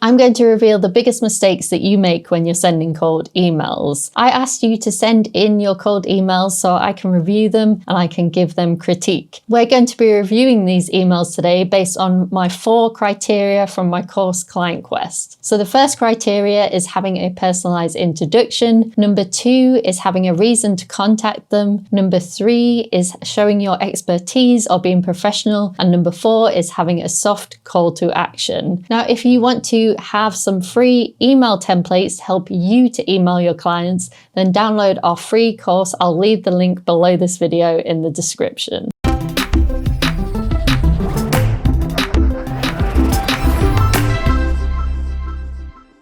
I'm going to reveal the biggest mistakes that you make when you're sending cold emails. I asked you to send in your cold emails so I can review them and I can give them critique. We're going to be reviewing these emails today based on my 4 criteria from my course Client Quest. So the first criteria is having a personalized introduction. Number 2 is having a reason to contact them. Number 3 is showing your expertise or being professional. And number 4 is having a soft call to action. Now, if you want to have some free email templates to help you to email your clients, then download our free course. I'll leave the link below this video in the description.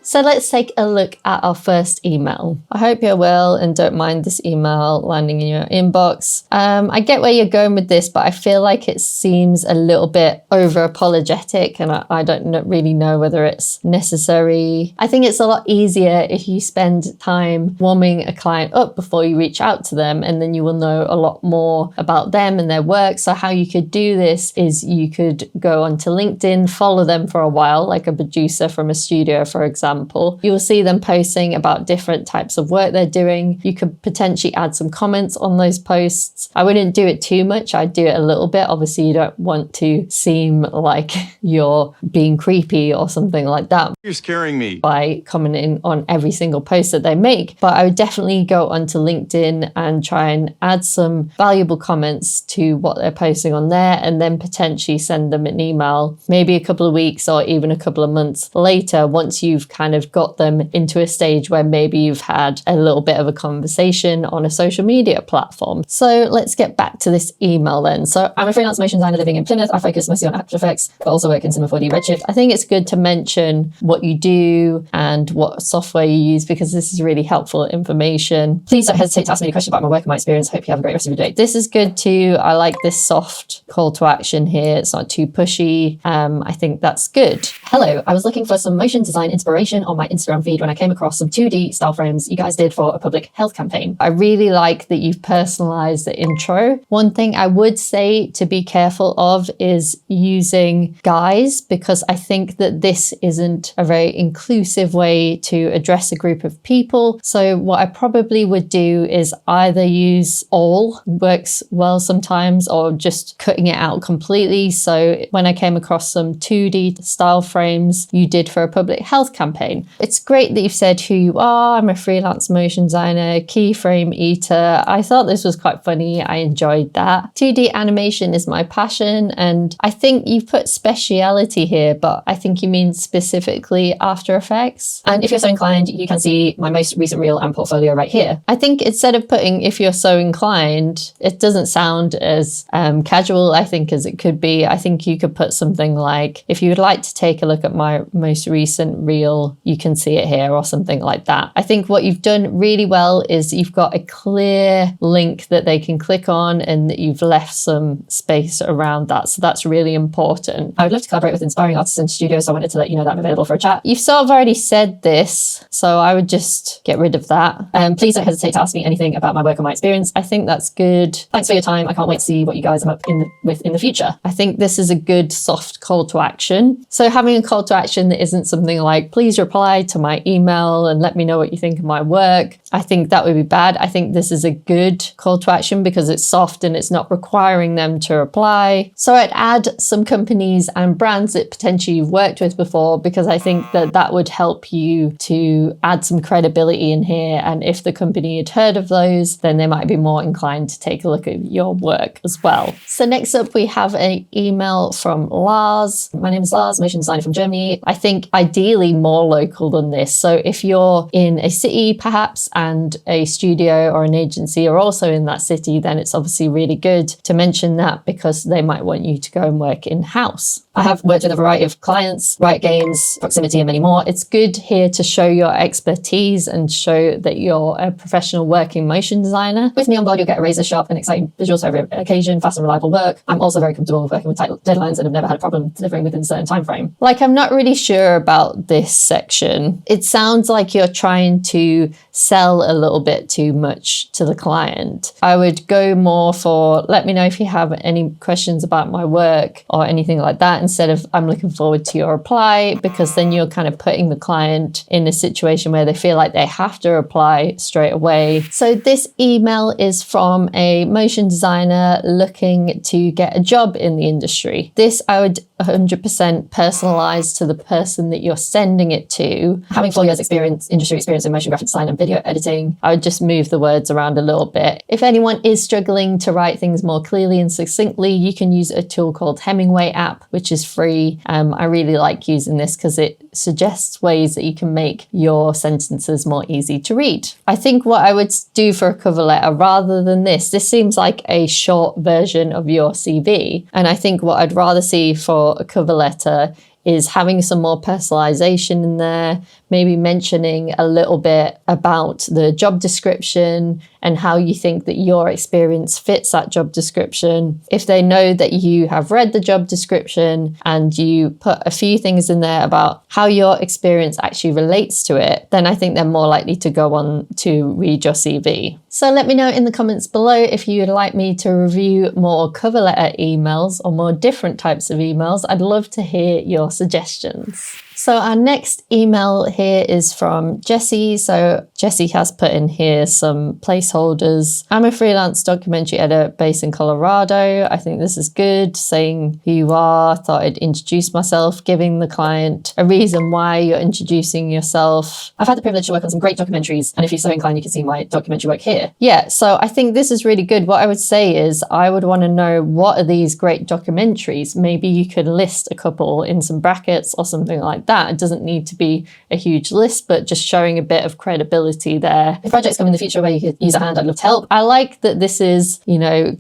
So let's take a look at our first email. I hope you're well and don't mind this email landing in your inbox. I get where you're going with this, but I feel like it seems a little bit over apologetic and I don't really know whether it's necessary. I think it's a lot easier if you spend time warming a client up before you reach out to them, and then you will know a lot more about them and their work. So how you could do this is you could go onto LinkedIn, follow them for a while, like a producer from a studio, for example. You will see them posting about different types of work they're doing. You could potentially add some comments on those posts. I wouldn't do it too much. I'd do it a little bit. Obviously, you don't want to seem like you're being creepy or something like that. You're scaring me. By commenting on every single post that they make. But I would definitely go onto LinkedIn and try and add some valuable comments to what they're posting on there, and then potentially send them an email maybe a couple of weeks or even a couple of months later, once you've kind of got them into a stage where maybe you've had a little bit of a conversation on a social media platform. So let's get back to this email then. So I'm a freelance motion designer living in Plymouth. I focus mostly on After Effects, but also work in Cinema 4D Redshift. I think it's good to mention what you do and what software you use, because this is really helpful information. Please don't hesitate to ask me any questions about my work and my experience. Hope you have a great rest of your day. This is good too. I like this soft call to action here. It's not too pushy. I think that's good. Hello, I was looking for some motion design inspiration on my Instagram feed when I came across some 2D style frames you guys did for a public health campaign. I really like that you've personalized the intro. One thing I would say to be careful of is using guys, because I think that this isn't a very inclusive way to address a group of people. So what I probably would do is either use all, works well sometimes, or just cutting it out completely. So when I came across some 2D style frames you did for a public health campaign, it's great that you've said who you are. I'm a freelance motion designer, keyframe eater. I thought this was quite funny. I enjoyed that. 2D animation is my passion, and I think you've put speciality here, but I think you mean specifically After Effects. And if you're so inclined, you can see my most recent reel and portfolio right here. I think instead of putting "if you're so inclined," it doesn't sound as casual, I think, as it could be. I think you could put something like, "if you would like to take a look at my most recent reel, you can see it here," or something like that. I think what you've done really well is you've got a clear link that they can click on, and that you've left some space around that. So that's really important. I would love to collaborate with inspiring artists and studios. So I wanted to let you know that I'm available for a chat. You've sort of already said this, so I would just get rid of that. Please don't hesitate to ask me anything about my work or my experience. I think that's good. Thanks for your time. I can't wait to see what you guys are up with in the future. I think this is a good soft call to action. So having a call to action that isn't something like, please reply to my email and let me know what you think of my work, I think that would be bad. I think this is a good call to action because it's soft and it's not requiring them to reply. So I'd add some companies and brands that potentially you've worked with before, because I think that that would help you to add some credibility in here. And if the company had heard of those, then they might be more inclined to take a look at your work as well. So next up, we have an email from Lars. My name is Lars, motion designer from Germany. I think ideally more local than this. So if you're in a city perhaps and a studio or an agency are also in that city, then it's obviously really good to mention that, because they might want you to go and work in-house. I have worked with a variety of clients, Riot Games, Proximity, and many more. It's good here to show your expertise and show that you're a professional working motion designer. With me on board, you'll get a razor sharp and exciting visuals for every occasion, fast and reliable work. I'm also very comfortable with working with tight deadlines and have never had a problem delivering within a certain time frame. Like, I'm not really sure about this section. It sounds like you're trying to sell a little bit too much to the client. I would go more for, let me know if you have any questions about my work or anything like that, instead of I'm looking forward to your reply, because then you're kind of putting the client in a situation where they feel like they have to reply straight away. So this email is from a motion designer looking to get a job in the industry. This I would 100% personalize to the person that you're sending it to. Having 4 years experience, industry experience in motion graphic design and video editing, I would just move the words around a little bit. If anyone is struggling to write things more clearly and succinctly, you can use a tool called Hemingway app, which is free. I really like using this because it suggests ways that you can make your sentences more easy to read. I think what I would do for a cover letter, rather than this seems like a short version of your CV. And I think what I'd rather see for a cover letter is having some more personalization in there, maybe mentioning a little bit about the job description and how you think that your experience fits that job description. If they know that you have read the job description and you put a few things in there about how your experience actually relates to it, then I think they're more likely to go on to read your CV. So let me know in the comments below if you'd like me to review more cover letter emails or more different types of emails. I'd love to hear your suggestions. So our next email here is from Jessie. So Jessie has put in here some placeholders. I'm a freelance documentary editor based in Colorado. I think this is good. Saying who you are, thought I'd introduce myself, giving the client a reason why you're introducing yourself. I've had the privilege to work on some great documentaries, and if you're so inclined, you can see my documentary work here. Yeah, so I think this is really good. What I would say is I would want to know, what are these great documentaries? Maybe you could list a couple in some brackets or something like that. It doesn't need to be a huge list, but just showing a bit of credibility there. If projects come in the future where you could use a hand, I'd love to help. I like that this is,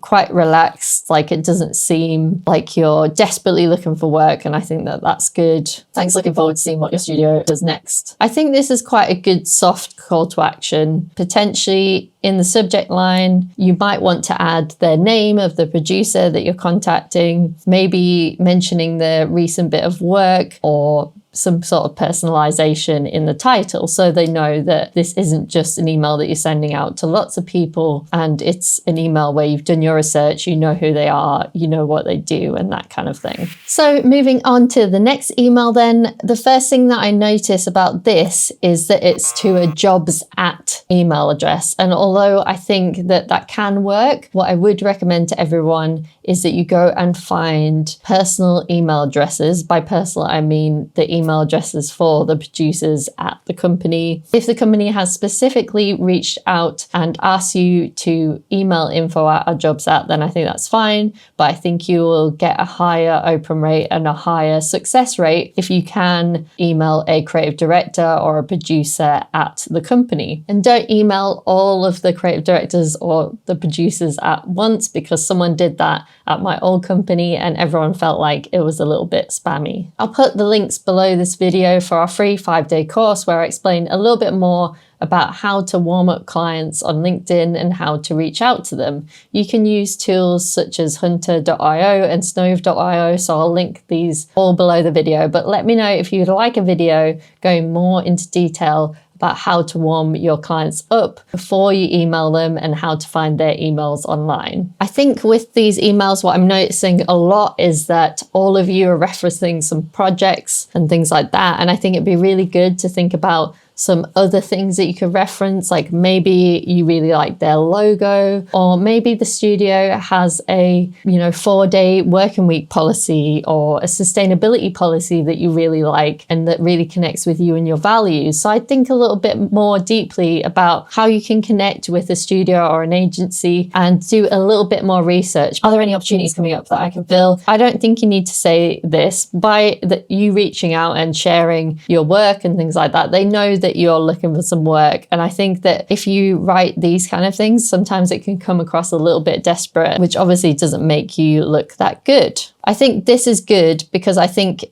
quite relaxed. Like, it doesn't seem like you're desperately looking for work, and I think that that's good. Thanks, looking forward to seeing what your studio does next. I think this is quite a good soft call to action. Potentially in the subject line, you might want to add the name of the producer that you're contacting, maybe mentioning the recent bit of work or some sort of personalization in the title, so they know that this isn't just an email that you're sending out to lots of people, and it's an email where you've done your research, you know who they are, you know what they do, and that kind of thing. So moving on to the next email then, the first thing that I notice about this is that it's to a jobs at email address. And although I think that that can work, what I would recommend to everyone is that you go and find personal email addresses. By personal, I mean the email addresses for the producers at the company. If the company has specifically reached out and asked you to email info at our jobs at, then I think that's fine. But I think you will get a higher open rate and a higher success rate if you can email a creative director or a producer at the company. And don't email all of the creative directors or the producers at once, because someone did that at my old company and everyone felt like it was a little bit spammy. I'll put the links below this video for our free 5-day course where I explain a little bit more about how to warm up clients on LinkedIn and how to reach out to them. You can use tools such as hunter.io and snove.io, so I'll link these all below the video. But let me know if you'd like a video going more into detail about how to warm your clients up before you email them and how to find their emails online. I think with these emails, what I'm noticing a lot is that all of you are referencing some projects and things like that. And I think it'd be really good to think about some other things that you could reference, like maybe you really like their logo, or maybe the studio has a 4-day working week policy or a sustainability policy that you really like and that really connects with you and your values. So I think a little bit more deeply about how you can connect with a studio or an agency and do a little bit more research. Are there any opportunities coming up that I can fill? I don't think you need to say this. By you reaching out and sharing your work and things like that, they know that you're looking for some work. And I think that if you write these kind of things, sometimes it can come across a little bit desperate, which obviously doesn't make you look that good. I think this is good because I think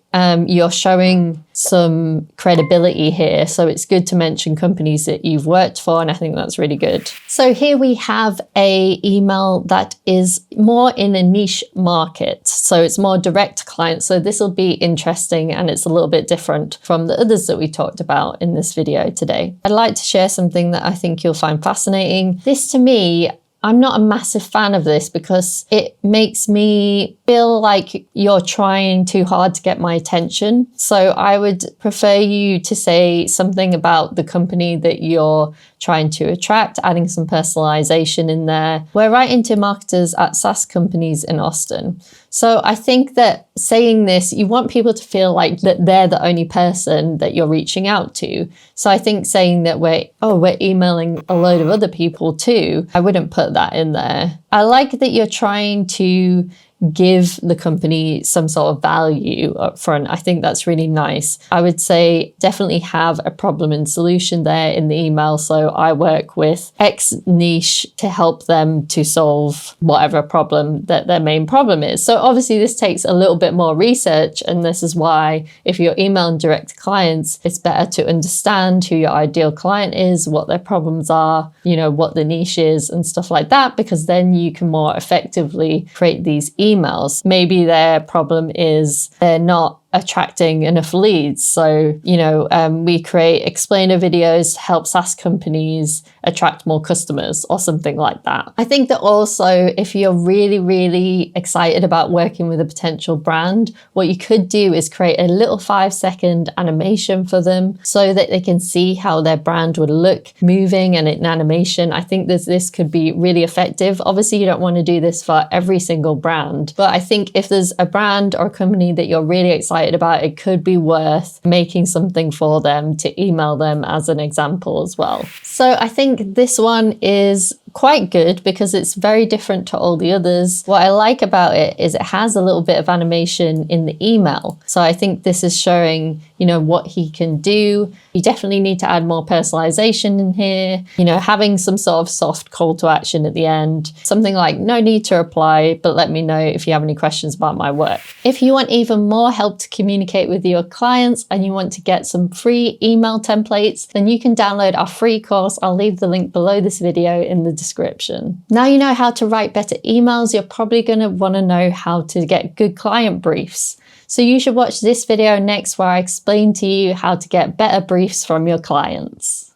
you're showing some credibility here. So it's good to mention companies that you've worked for, and I think that's really good. So here we have a email that is more in a niche market. So it's more direct to clients. So this will be interesting, and it's a little bit different from the others that we talked about in this video today. I'd like to share something that I think you'll find fascinating. This, to me, I'm not a massive fan of this because it makes me feel like you're trying too hard to get my attention. So I would prefer you to say something about the company that you're trying to attract, adding some personalization in there. We're writing to marketers at SaaS companies in Austin. So I think that saying this, you want people to feel like that they're the only person that you're reaching out to. So I think saying that we're emailing a load of other people too, I wouldn't put that in there. I like that you're trying to give the company some sort of value up front. I think that's really nice. I would say definitely have a problem and solution there in the email. So I work with X niche to help them to solve whatever problem that their main problem is. So obviously this takes a little bit more research, and this is why if you're emailing direct to clients, it's better to understand who your ideal client is, what their problems are, you know, what the niche is and stuff like that, because then you can more effectively create these emails. Maybe their problem is they're not attracting enough leads. So, you know, we create explainer videos to help SaaS companies attract more customers or something like that. I think that also if you're really, really excited about working with a potential brand, what you could do is create a little 5-second animation for them so that they can see how their brand would look moving and in animation. I think that this could be really effective. Obviously, you don't want to do this for every single brand, but I think if there's a brand or company that you're really excited about, it could be worth making something for them to email them as an example as well. So I think this one is quite good because it's very different to all the others. What I like about it is it has a little bit of animation in the email. So I think this is showing, you know, what he can do. You definitely need to add more personalization in here, you know, having some sort of soft call to action at the end, something like no need to reply, but let me know if you have any questions about my work. If you want even more help to communicate with your clients and you want to get some free email templates, then you can download our free course. I'll leave the link below this video in the description. Now you know how to write better emails, you're probably going to want to know how to get good client briefs. So you should watch this video next where I explain to you how to get better briefs from your clients.